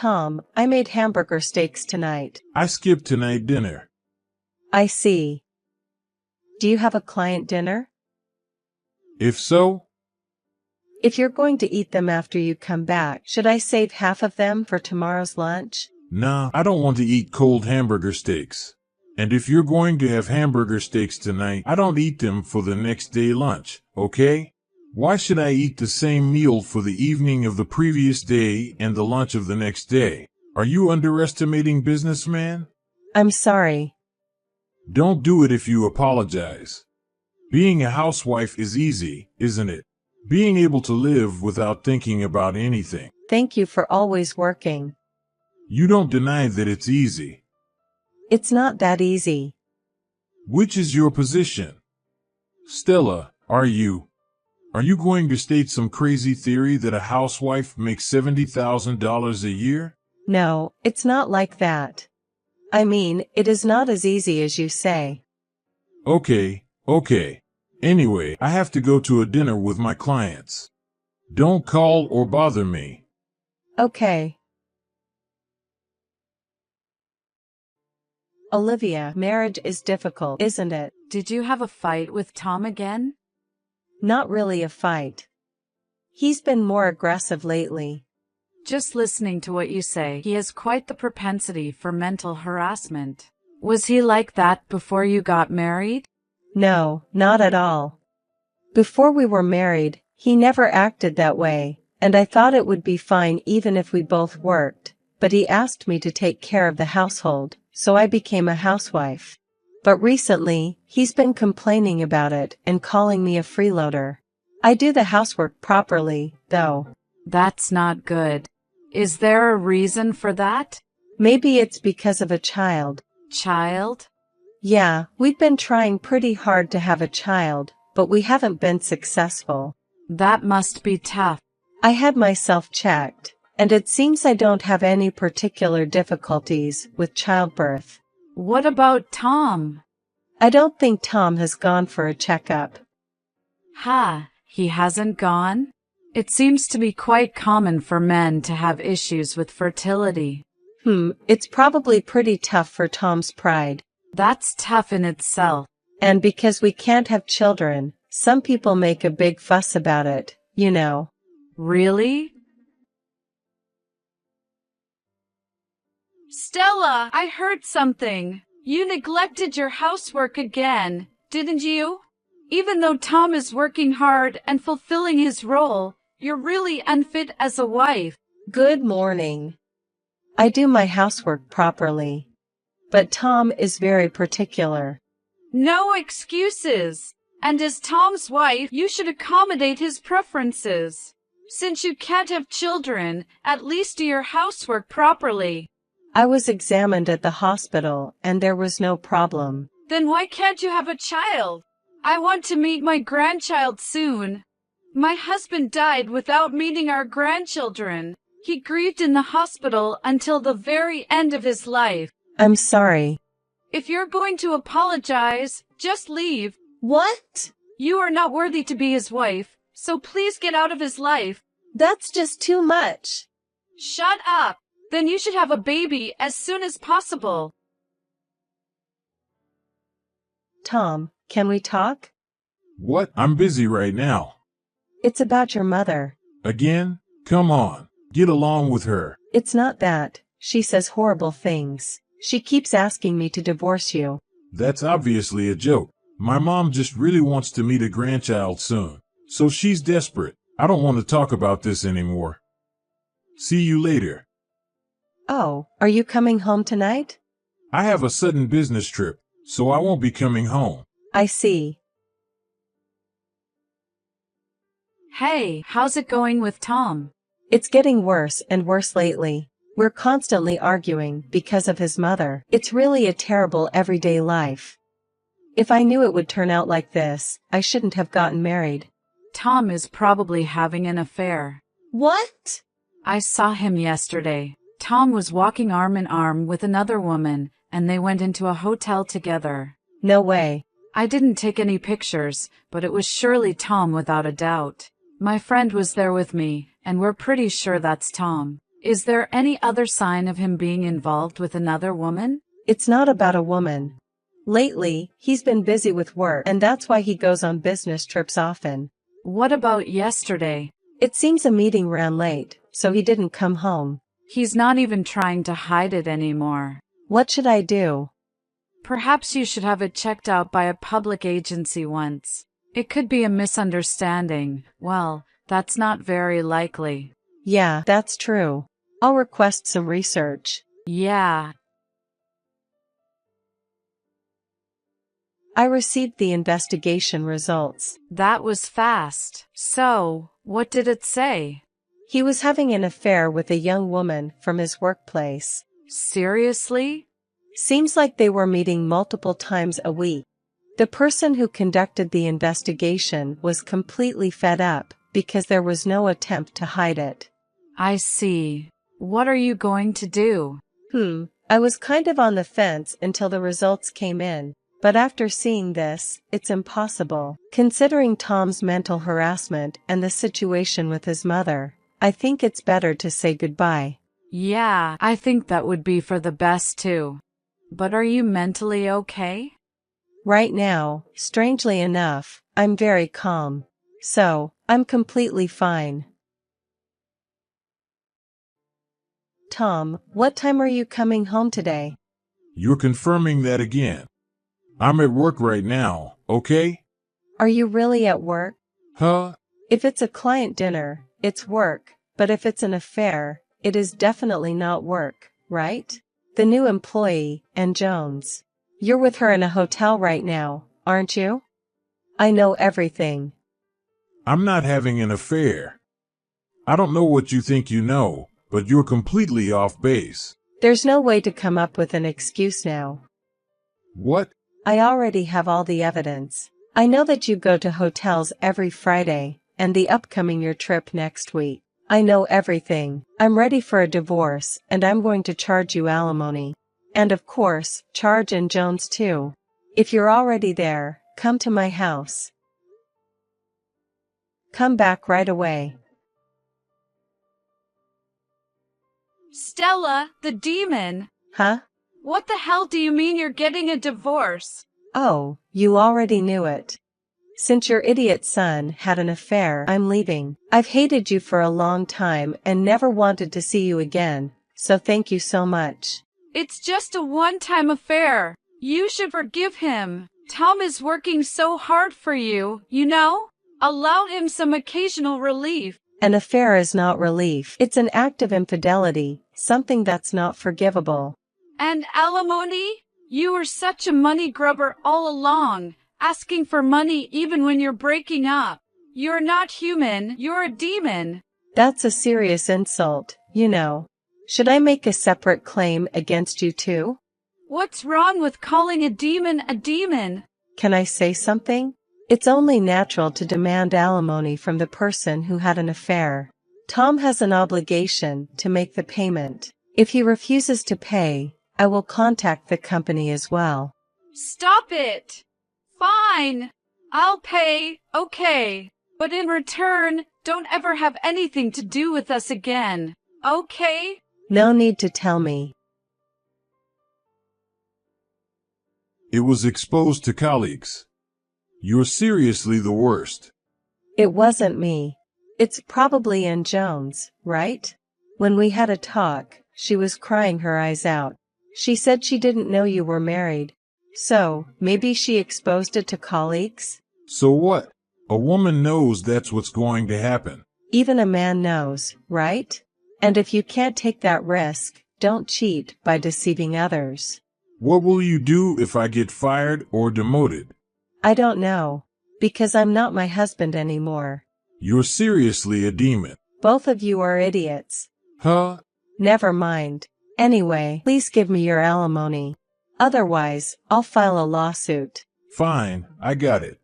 Tom, I made hamburger steaks tonight. I skipped tonight dinner. I see. Do you have a client dinner? If so, If you're going to eat them after you come back, should I save half of them for tomorrow's lunch? nah, I don't want to eat cold hamburger steaks. And if you're going to have hamburger steaks tonight, I don't eat them for the next day lunch, okay? Why should I eat the same meal for the evening of the previous day and the lunch of the next day? Are you underestimating businessman? I'm sorry. Don't do it if you apologize. Being a housewife is easy, isn't it? Being able to live without thinking about anything. Thank you for always working. You don't deny that it's easy. It's not that easy. Which is your position? Stella, are you going to state some crazy theory that a housewife makes $70,000 a year? No, it's not like that. I mean, it is not as easy as you say. Okay. Anyway, I have to go to a dinner with my clients. Don't call or bother me. Okay. Olivia, marriage is difficult, isn't it? Did you have a fight with Tom again? Not really a fight. He's been more aggressive lately. Just listening to what you say, he has quite the propensity for mental harassment. Was he like that before you got married? No, not at all. Before we were married, he never acted that way, and I thought it would be fine even if we both worked, but he asked me to take care of the household, so I became a housewife. But recently, he's been complaining about it and calling me a freeloader. I do the housework properly, though. That's not good. Is there a reason for that? Maybe it's because of a child. Child? Yeah, we've been trying pretty hard to have a child, but we haven't been successful. That must be tough. I had myself checked, and it seems I don't have any particular difficulties with childbirth. What about Tom? I don't think Tom has gone for a checkup. Ha, he hasn't gone? It seems to be quite common for men to have issues with fertility. It's probably pretty tough for Tom's pride. That's tough in itself. And because we can't have children, some people make a big fuss about it, you know. Really? Stella, I heard something. You neglected your housework again, didn't you? Even though Tom is working hard and fulfilling his role, you're really unfit as a wife. Good morning. I do my housework properly. But Tom is very particular. No excuses. And as Tom's wife, you should accommodate his preferences. Since you can't have children, at least do your housework properly. I was examined at the hospital and there was no problem. Then why can't you have a child? I want to meet my grandchild soon. My husband died without meeting our grandchildren. He grieved in the hospital until the very end of his life. I'm sorry. If you're going to apologize, just leave. What? You are not worthy to be his wife, so please get out of his life. That's just too much. Shut up. Then you should have a baby as soon as possible. Tom, can we talk? What? I'm busy right now. It's about your mother. Again? Come on. Get along with her. It's not that. She says horrible things. She keeps asking me to divorce you. That's obviously a joke. My mom just really wants to meet a grandchild soon. So she's desperate. I don't want to talk about this anymore. See you later. Oh, are you coming home tonight? I have a sudden business trip, so I won't be coming home. I see. Hey, how's it going with Tom? It's getting worse and worse lately. We're constantly arguing because of his mother. It's really a terrible everyday life. If I knew it would turn out like this, I shouldn't have gotten married. Tom is probably having an affair. What? I saw him yesterday. Tom was walking arm in arm with another woman, and they went into a hotel together. No way. I didn't take any pictures, but it was surely Tom without a doubt. My friend was there with me, and we're pretty sure that's Tom. Is there any other sign of him being involved with another woman? It's not about a woman. Lately, he's been busy with work, and that's why he goes on business trips often. What about yesterday? It seems a meeting ran late, so he didn't come home. He's not even trying to hide it anymore. What should I do? Perhaps you should have it checked out by a public agency once. It could be a misunderstanding. Well, that's not very likely. Yeah, that's true. I'll request some research. Yeah. I received the investigation results. That was fast. So, what did it say? He was having an affair with a young woman from his workplace. Seriously? Seems like they were meeting multiple times a week. The person who conducted the investigation was completely fed up because there was no attempt to hide it. I see. What are you going to do? I was kind of on the fence until the results came in. But after seeing this, it's impossible. Considering Tom's mental harassment and the situation with his mother, I think it's better to say goodbye. Yeah, I think that would be for the best too. But are you mentally okay? Right now, strangely enough, I'm very calm. So, I'm completely fine. Tom, what time are you coming home today? You're confirming that again. I'm at work right now, okay? Are you really at work? Huh? If it's a client dinner, it's work, but if it's an affair, it is definitely not work, right? The new employee, and Jones. You're with her in a hotel right now, aren't you? I know everything. I'm not having an affair. I don't know what you think you know, but you're completely off base. There's no way to come up with an excuse now. What? I already have all the evidence. I know that you go to hotels every Friday, and the upcoming your trip next week. I know everything. I'm ready for a divorce, and I'm going to charge you alimony. And of course, charge and Jones too. If you're already there, come to my house. Come back right away. Stella, the demon. Huh? What the hell do you mean you're getting a divorce? Oh, you already knew it. Since your idiot son had an affair, I'm leaving. I've hated you for a long time and never wanted to see you again, so thank you so much. It's just a one-time affair. You should forgive him. Tom is working so hard for you, you know? Allow him some occasional relief. An affair is not relief. It's an act of infidelity, something that's not forgivable. And alimony? You were such a money grubber all along, asking for money even when you're breaking up. You're not human, you're a demon. That's a serious insult, you know. Should I make a separate claim against you too? What's wrong with calling a demon a demon? Can I say something? It's only natural to demand alimony from the person who had an affair. Tom has an obligation to make the payment. If he refuses to pay, I will contact the company as well. Stop it! Fine. I'll pay, okay. But in return, don't ever have anything to do with us again, okay? No need to tell me. It was exposed to colleagues. You're seriously the worst. It wasn't me. It's probably Ann Jones, right? When we had a talk, she was crying her eyes out. She said she didn't know you were married. So, maybe she exposed it to colleagues? So what? A woman knows that's what's going to happen. Even a man knows, right? And if you can't take that risk, don't cheat by deceiving others. What will you do if I get fired or demoted? I don't know. Because I'm not my husband anymore. You're seriously a demon. Both of you are idiots. Huh? Never mind. Anyway, please give me your alimony. Otherwise, I'll file a lawsuit. Fine, I got it.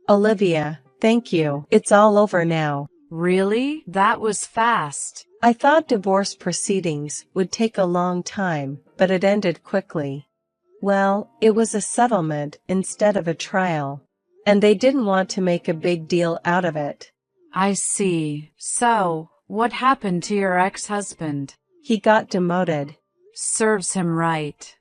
Olivia, thank you. It's all over now. Really? That was fast. I thought divorce proceedings would take a long time, but it ended quickly. Well, it was a settlement instead of a trial. And they didn't want to make a big deal out of it. I see. So, what happened to your ex-husband? He got demoted. Serves him right.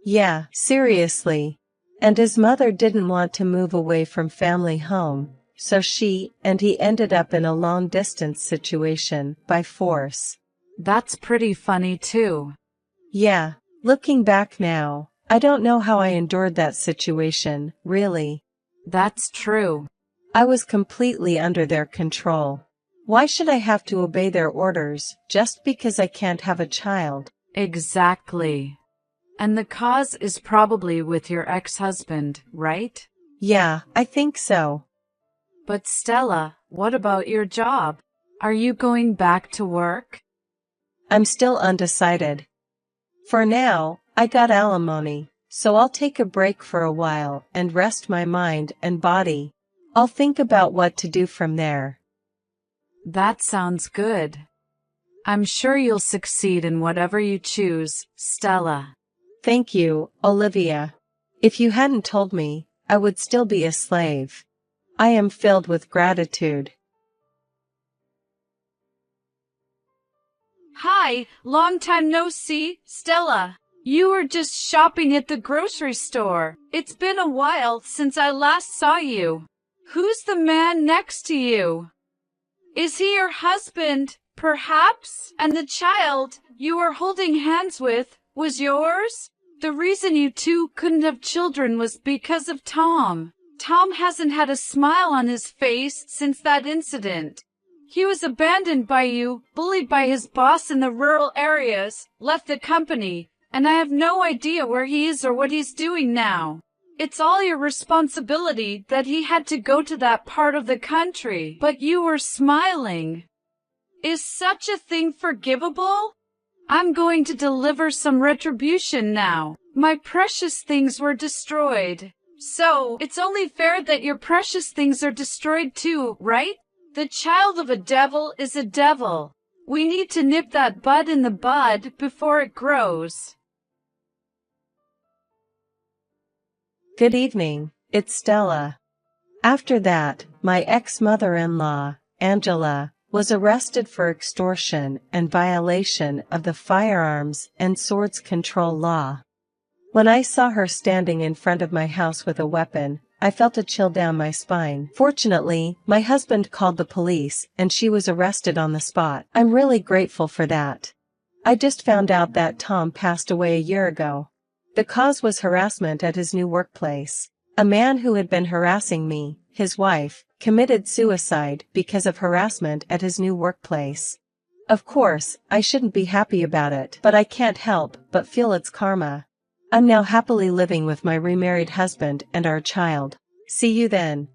Yeah, seriously. And his mother didn't want to move away from family home, so she and he ended up in a long-distance situation by force. That's pretty funny too. Yeah, looking back now, I don't know how I endured that situation, really. That's true. I was completely under their control. Why should I have to obey their orders just because I can't have a child? Exactly. And the cause is probably with your ex-husband, right? Yeah, I think so. But Stella, what about your job? Are you going back to work? I'm still undecided. For now, I got alimony, so I'll take a break for a while and rest my mind and body. I'll think about what to do from there. That sounds good. I'm sure you'll succeed in whatever you choose, Stella. Thank you, Olivia. If you hadn't told me, I would still be a slave. I am filled with gratitude. Hi, long time no see, Stella. You were just shopping at the grocery store. It's been a while since I last saw you. Who's the man next to you? Is he your husband, perhaps? And the child you were holding hands with was yours? The reason you two couldn't have children was because of Tom. Tom hasn't had a smile on his face since that incident. He was abandoned by you, bullied by his boss in the rural areas, left the company, and I have no idea where he is or what he's doing now. It's all your responsibility that he had to go to that part of the country, but you were smiling. Is such a thing forgivable? I'm going to deliver some retribution now. My precious things were destroyed. So, it's only fair that your precious things are destroyed too, right? The child of a devil is a devil. We need to nip that bud in the bud before it grows. Good evening, it's Stella. After that, my ex-mother-in-law, Angela, was arrested for extortion and violation of the firearms and swords control law. When I saw her standing in front of my house with a weapon, I felt a chill down my spine. Fortunately, my husband called the police and she was arrested on the spot. I'm really grateful for that. I just found out that Tom passed away a year ago. The cause was harassment at his new workplace. A man who had been harassing me, his wife, committed suicide because of harassment at his new workplace. Of course, I shouldn't be happy about it, but I can't help but feel it's karma. I'm now happily living with my remarried husband and our child. See you then.